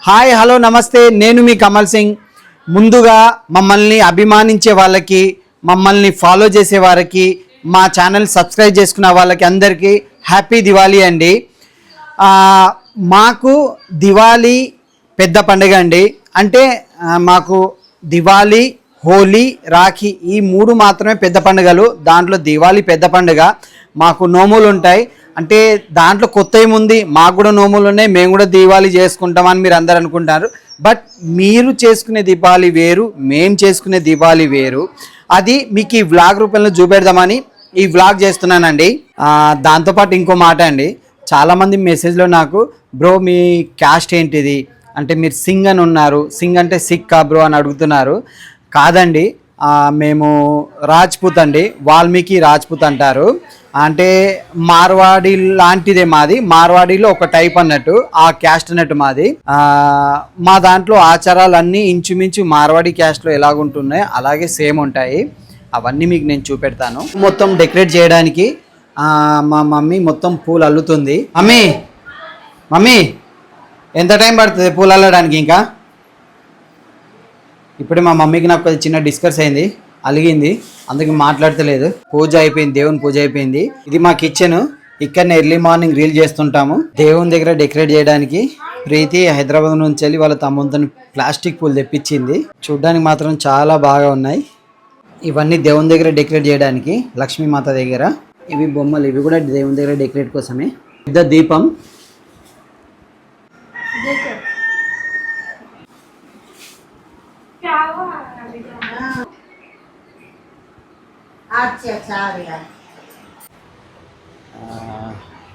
Hi hello నమస్తే, నేను మీ కమల్ సింగ్. ముందుగా మమ్మల్ని అభిమానించే వాళ్ళకి, మమ్మల్ని ఫాలో చేసే వారికి, మా ఛానల్ సబ్స్క్రైబ్ చేసుకున్న వాళ్ళకి అందరికీ హ్యాపీ దివాళీ అండి. మాకు దివాళీ పెద్ద పండుగ అండి. అంటే మాకు దివాళీ, హోలీ, రాఖీ ఈ మూడు మాత్రమే పెద్ద పండుగలు. దాంట్లో దివాళీ పెద్ద పండుగ. మాకు నోములు ఉంటాయి. అంటే దాంట్లో కొత్త ఏముంది, మాకు కూడా నోములు ఉన్నాయి, మేము కూడా దీపావళి చేసుకుంటామని మీరు అందరు అనుకుంటారు. బట్ మీరు చేసుకునే దీపావళి వేరు, మేము చేసుకునే దీపావళి వేరు. అది మీకు ఈ వ్లాగ్ రూపంలో చూపెడదామని ఈ వ్లాగ్ చేస్తున్నానండి. దాంతోపాటు ఇంకో మాట అండి, చాలామంది మెసేజ్లో నాకు బ్రో మీ క్యాస్ట్ ఏంటిది అంటే మీరు సింగ్ అని ఉన్నారు, సింగ్ అంటే సిక్కా బ్రో అని అడుగుతున్నారు. కాదండి, మేము రాజ్పూత్ అండి, వాల్మీకి రాజ్పూత్ అంటారు. అంటే మార్వాడి లాంటిదే మాది, మార్వాడిలో ఒక టైప్ అన్నట్టు, ఆ క్యాస్ట్ అన్నట్టు మాది. మా దాంట్లో ఆచారాలు అన్నీ ఇంచుమించు మార్వాడి క్యాస్ట్లో ఎలాగుంటున్నాయో అలాగే సేమ్ ఉంటాయి. అవన్నీ మీకు నేను చూపెడతాను. మొత్తం డెకరేట్ చేయడానికి మా మమ్మీ మొత్తం పూలు అల్లుతుంది. మమ్మీ ఎంత టైం పడుతుంది పూలు అల్లడానికి? ఇంకా ఇప్పుడే మా మమ్మీకి నాకు చిన్న డిస్కస్ అయింది, అలిగింది, అందుకే మాట్లాడతలేదు. పూజ అయిపోయింది, దేవుని పూజ అయిపోయింది. ఇది మా కిచెన్. ఇక్కడనే ఎర్లీ మార్నింగ్ రీల్ చేస్తుంటాము. దేవుని దగ్గర డెకరేట్ చేయడానికి ప్రీతి హైదరాబాద్ నుంచి వెళ్ళి వాళ్ళ తమ్ముతో ప్లాస్టిక్ పూలు తెప్పించింది. చూడ్డానికి మాత్రం చాలా బాగా ఉన్నాయి. ఇవన్నీ దేవుని దగ్గర డెకరేట్ చేయడానికి, లక్ష్మీమాత దగ్గర. ఇవి బొమ్మలు, ఇవి కూడా దేవుని దగ్గర డెకరేట్ కోసమే. పెద్ద దీపం,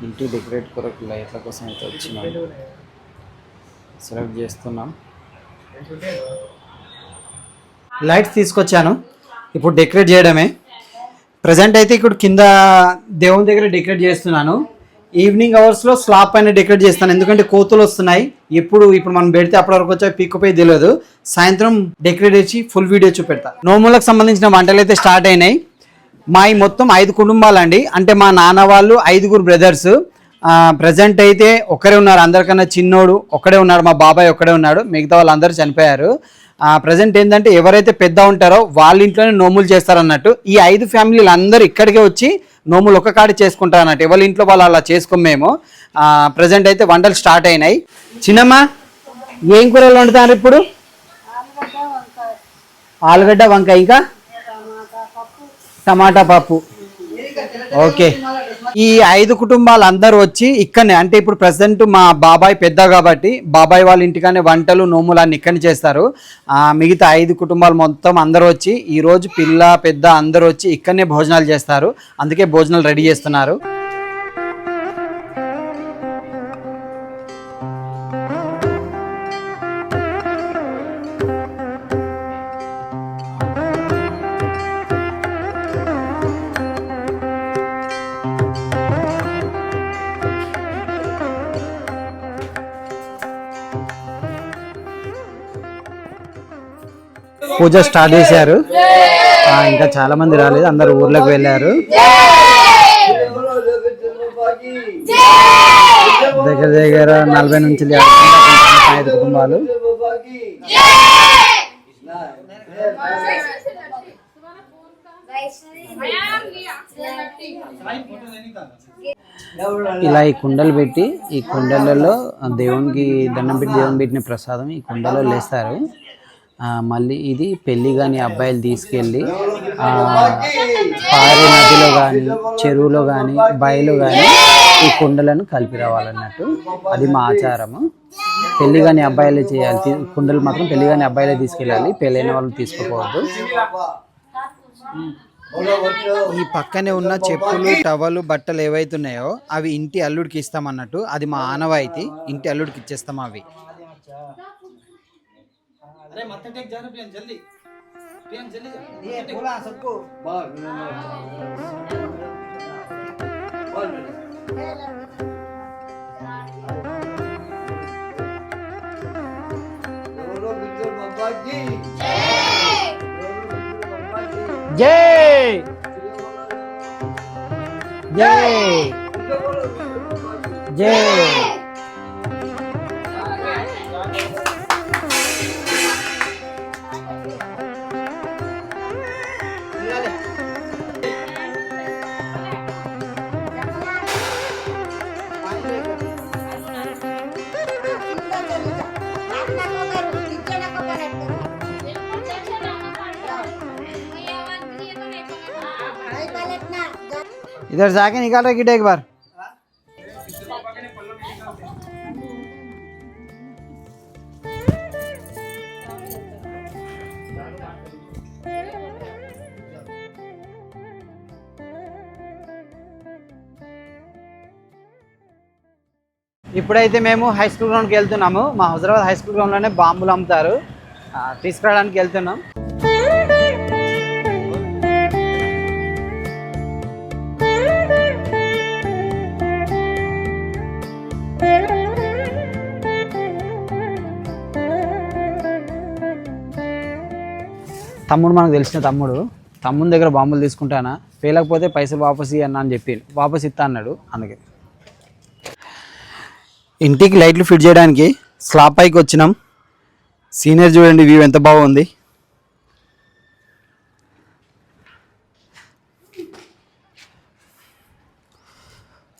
ఇంటి డెకరేట్ కొరకు లైట్ల కోసం అయితే వచ్చినాం, సెలెక్ట్ చేస్తున్నాం. లైట్స్ తీసుకొచ్చాను, ఇప్పుడు డెకరేట్ చేయడమే. ప్రజెంట్ అయితే ఇక్కడ కింద దేవుని దగ్గర డెకరేట్ చేస్తున్నాను. ఈవినింగ్ అవర్స్లో స్లాబ్ పైన డెకరేట్ చేస్తాను, ఎందుకంటే కోతులు వస్తున్నాయి. ఇప్పుడు మనం పెడితే అప్పటి వరకు వచ్చా పీక్కుపోయి తెలియదు. సాయంత్రం డెకరేట్ చేసి ఫుల్ వీడియో చూపెడతా. నోములకు సంబంధించిన వంటలు అయితే స్టార్ట్ అయినాయి. మావి మొత్తం 5 కుటుంబాలండి. అంటే మా నాన్న వాళ్ళు 5 బ్రదర్స్. ప్రజెంట్ అయితే ఒక్కరే ఉన్నారు, అందరికన్నా చిన్నోడు ఒక్కడే ఉన్నాడు, మా బాబాయ్ ఒక్కడే ఉన్నాడు, మిగతా వాళ్ళందరూ చనిపోయారు. ప్రజెంట్ ఏంటంటే ఎవరైతే పెద్ద ఉంటారో వాళ్ళ ఇంట్లోనే నోములు చేస్తారన్నట్టు. ఈ 5 ఫ్యామిలీలు అందరూ ఇక్కడికే వచ్చి నోములు ఒక్క కాడి చేసుకుంటారు అన్నట్టు. ఎవరి ఇంట్లో వాళ్ళు అలా చేసుకోం మేము. ప్రజెంట్ అయితే వంటలు స్టార్ట్ అయినాయి. చిన్నమ్మ ఏం కూరలు వండుతారు ఇప్పుడు? ఆలుగడ్డ వంకాయ, ఇంకా టమాటా పప్పు. ఓకే, ఈ 5 కుటుంబాలు అందరూ వచ్చి ఇక్కడనే, అంటే ఇప్పుడు ప్రజెంట్ మా బాబాయ్ పెద్ద కాబట్టి బాబాయ్ వాళ్ళ ఇంటికానే వంటలు నోములు అన్ని ఇక్కడనే చేస్తారు. మిగతా 5 కుటుంబాలు మొత్తం అందరూ వచ్చి ఈరోజు పిల్ల పెద్ద అందరూ వచ్చి ఇక్కడనే భోజనాలు చేస్తారు. అందుకే భోజనాలు రెడీ చేస్తున్నారు. పూజ స్టార్ట్ చేశారు. ఇంకా చాలా మంది రాలేదు, అందరు ఊర్లోకి వెళ్ళారు. దగ్గర దగ్గర 40 నుంచి 5 కుటుంబాలు. ఇలా ఈ కుండలు పెట్టి, ఈ కుండలలో దేవునికి దండం పెట్టి దేవుని పెట్టిన ప్రసాదం ఈ కుండలో లేస్తారు. మళ్ళీ ఇది పెళ్ళి కానీ అబ్బాయిలు తీసుకెళ్ళి పారే నదిలో కానీ చెరువులో కానీ బయలు కానీ ఈ కుండలను కలిపి రావాలన్నట్టు. అది మా ఆచారము. పెళ్ళి కానీ అబ్బాయిలే చేయాలి, కుండలు మాత్రం పెళ్ళి కానీ అబ్బాయిలే తీసుకెళ్ళాలి, పెళ్ళైన వాళ్ళు తీసుకోపోవద్దు. ఈ పక్కనే ఉన్న చెప్పులు, టవలు, బట్టలు ఏవైతున్నాయో అవి ఇంటి అల్లుడికి ఇస్తామన్నట్టు. అది మా ఆనవాయితీ, ఇంటి అల్లుడికి ఇచ్చేస్తాం అవి. अरे माथा टेक जा रहा प्रियन जल्दी जा ये बोला सबको बोल बाबा की जय जय जय इधर से आके निकाल रहा किट एक बार। ఇప్పుడైతే మేము హై స్కూల్ గ్రౌండ్కి వెళ్తున్నాము. మా హైదరాబాద్ హై స్కూల్ గ్రౌండ్లోనే బాంబులు అమ్ముతారు, తీసుకురావడానికి వెళ్తున్నాం. తమ్ముడు మనకు తెలిసిన తమ్ముడి దగ్గర బాంబులు తీసుకుంటానా, పేలకపోతే పైసలు వాపస్ ఇవ్వన్నా అని చెప్పి వాపస్ ఇస్తా అన్నాడు. అందుకే ఇంటికి లైట్లు ఫిట్ చేయడానికి స్లాబ్ పైకి వచ్చినాం. సీనియర్ చూడండి, వ్యూ ఎంత బాగుంది.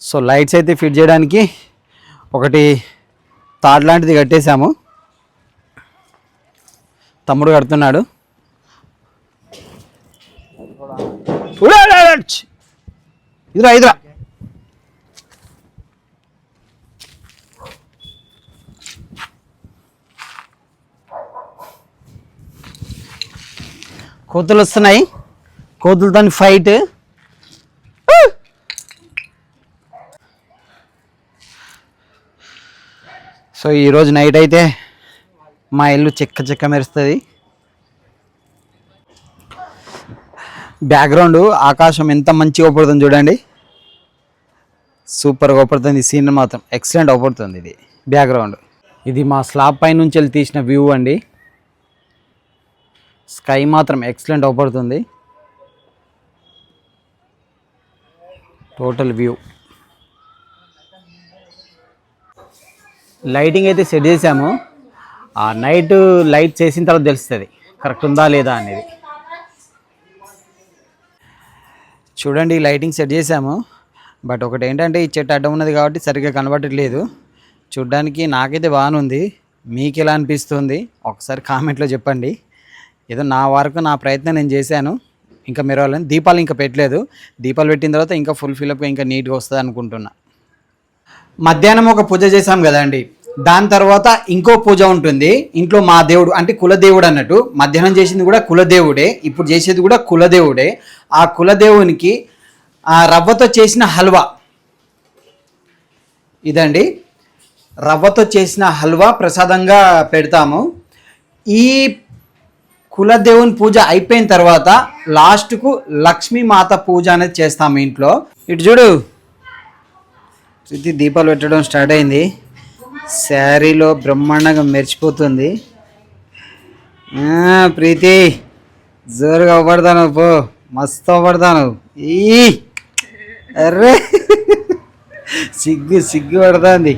సో లైట్స్ అయితే ఫిట్ చేయడానికి ఒకటి తాడ్ లాంటిది కట్టేశాము. తమ్ముడు కడుతున్నాడు. ఇదిరా ఇదిరా కోతులు వస్తున్నాయి, కోతులతో ఫైట్. సో ఈరోజు నైట్ అయితే మా ఇల్లు చెక్క చెక్క మెరుస్తుంది. బ్యాక్గ్రౌండ్ ఆకాశం ఎంత మంచిగా అవపడుతుంది చూడండి, సూపర్గా అవపడుతుంది. ఈ సీన్ మాత్రం ఎక్సలెంట్ అవపడుతుంది. ఇది బ్యాక్గ్రౌండ్. ఇది మా స్లాబ్ పై నుంచి వెళ్ళి తీసిన వ్యూ అండి. స్కై మాత్రం ఎక్సలెంట్ అవపడుతుంది. Total view. లైటింగ్ అయితే సెట్ చేసాము. ఆ నైట్ లైట్ చేసిన తర్వాత తెలుస్తుంది కరెక్ట్ ఉందా లేదా అనేది. చూడండి లైటింగ్ సెట్ చేసాము. బట్ ఒకటి ఏంటంటే ఈ చెట్టు అడ్డం ఉన్నది కాబట్టి సరిగ్గా కనబడట్లేదు. చూడ్డానికి నాకైతే బాగానే ఉంది. మీకు ఎలా అనిపిస్తుంది ఒకసారి కామెంట్లో చెప్పండి. ఏదో నా వరకు నా ప్రయత్నం నేను చేశాను. ఇంకా మీరు వాళ్ళని దీపాలు ఇంకా పెట్టలేదు. దీపాలు పెట్టిన తర్వాత ఇంకా ఫుల్ ఫిల్అప్గా ఇంకా నీట్గా వస్తుంది అనుకుంటున్నా. మధ్యాహ్నం ఒక పూజ చేసాం కదండి, దాని తర్వాత ఇంకో పూజ ఉంటుంది ఇంట్లో. మా దేవుడు అంటే కులదేవుడు అన్నట్టు. మధ్యాహ్నం చేసింది కూడా కులదేవుడే, ఇప్పుడు చేసేది కూడా కులదేవుడే. ఆ కులదేవునికి ఆ రవ్వతో చేసిన హల్వా ఇదండి. రవ్వతో చేసిన హల్వా ప్రసాదంగా పెడతాము. ఈ కులదేవుని పూజ అయిపోయిన తర్వాత లాస్ట్కు లక్ష్మీమాత పూజ అనేది చేస్తాము ఇంట్లో. ఇటు చూడు, దీపాలు పెట్టడం స్టార్ట్ అయింది. శారీలో బ్రహ్మాండంగా మెరిచిపోతుంది. ప్రీతి జోరుగా అవ్వడతాను, పో మస్తు అవ్వడతాను. ఈ అర్రే సిగ్గు పడుతుంది.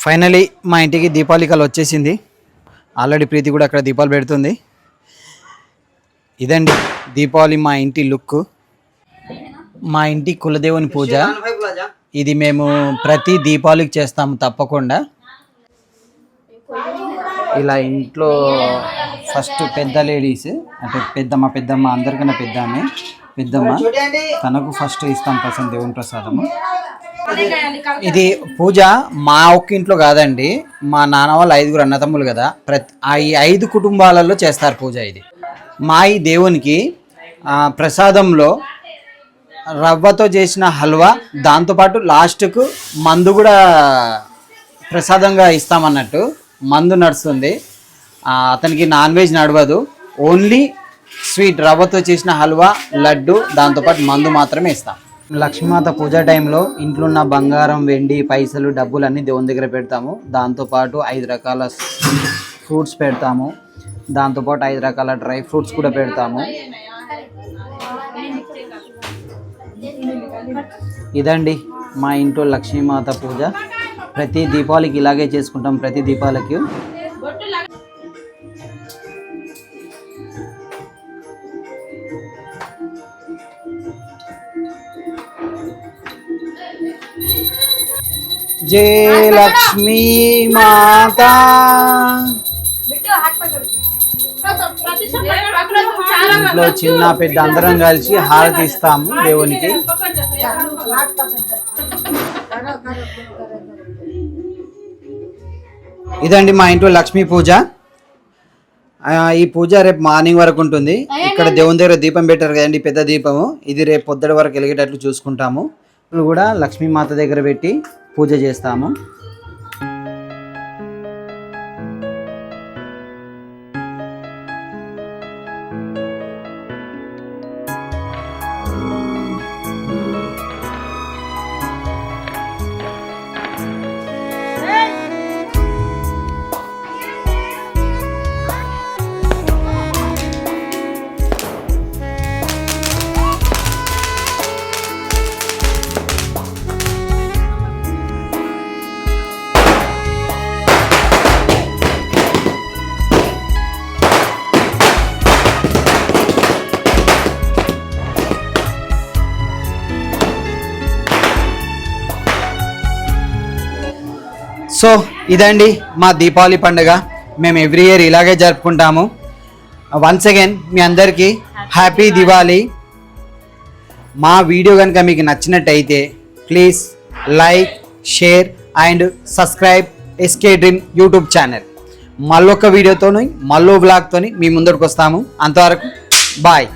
ఫైనలీ మా ఇంటికి దీపావళికలు వచ్చేసింది. ఆల్రెడీ ప్రీతి కూడా అక్కడ దీపాలు పెడుతుంది. ఇదండి దీపావళి మా ఇంటి లుక్. మా ఇంటి కులదేవుని పూజ ఇది. మేము ప్రతి దీపావళికి చేస్తాము తప్పకుండా. ఇలా ఇంట్లో ఫస్ట్ పెద్ద లేడీస్ అంటే మా పెద్దమ్మ, అందరికన్నా పెద్దమ్మ తనకు ఫస్ట్ ఇస్తాం దేవుని ప్రసాదము. ఇది పూజ మా ఒక్క ఇంట్లో కాదండి, మా నాన్న వాళ్ళు 5 అన్నతమ్ములు కదా, ఈ 5 కుటుంబాలలో చేస్తారు పూజ. ఇది మా ఈ దేవునికి ప్రసాదంలో రవ్వతో చేసిన హల్వా, దాంతోపాటు లాస్ట్కు మందు కూడా ప్రసాదంగా ఇస్తామన్నట్టు. మందు నడుస్తుంది, అతనికి నాన్ వెజ్ నడవదు, ఓన్లీ స్వీట్ రవ్వతో చేసిన హల్వా, లడ్డు, దాంతోపాటు మందు మాత్రమే ఇస్తాం. లక్ష్మీమాత పూజ టైంలో ఇంట్లో ఉన్న బంగారం, వెండి, పైసలు, డబ్బులు అన్నీ దేవుని దగ్గర పెడతాము. దాంతోపాటు 5 రకాల ఫ్రూట్స్ పెడతాము. దాంతోపాటు 5 రకాల డ్రై ఫ్రూట్స్ కూడా పెడతాము. ఇదండి మా ఇంట్లో లక్ష్మీమాత పూజ. ప్రతి దీపావళికి ఇలాగే చేసుకుంటాం. ప్రతి దీపావళికి జయ లక్ష్మీ మాత. ఇంట్లో చిన్న పెద్ద అందరం కలిసి హారతి ఇస్తాము దేవునికి. ఇదండి మా ఇంట్లో లక్ష్మీ పూజ. ఈ పూజ రేపు మార్నింగ్ వరకు ఉంటుంది. ఇక్కడ దేవుని దగ్గర దీపం పెట్టారు కదండి, పెద్ద దీపము, ఇది రేపు పొద్దుట వరకు వెలిగేటట్లు చూసుకుంటాము. ఇప్పుడు కూడా లక్ష్మీమాత దగ్గర పెట్టి పూజ చేస్తాము. సో ఇదండి మా దీపావళి పండుగ. మేము ఎవ్రీ ఇయర్ ఇలాగే జరుపుకుంటాము. వన్స్ అగైన్ మీ అందరికీ హ్యాపీ దివాళీ. మా వీడియో కనుక మీకు నచ్చినట్టయితే please like, share and subscribe SK dream YouTube channel. మళ్ళొక వీడియోతోని, మళ్ళో బ్లాగ్తోని మీ ముందరికి వస్తాము. అంతవరకు బాయ్.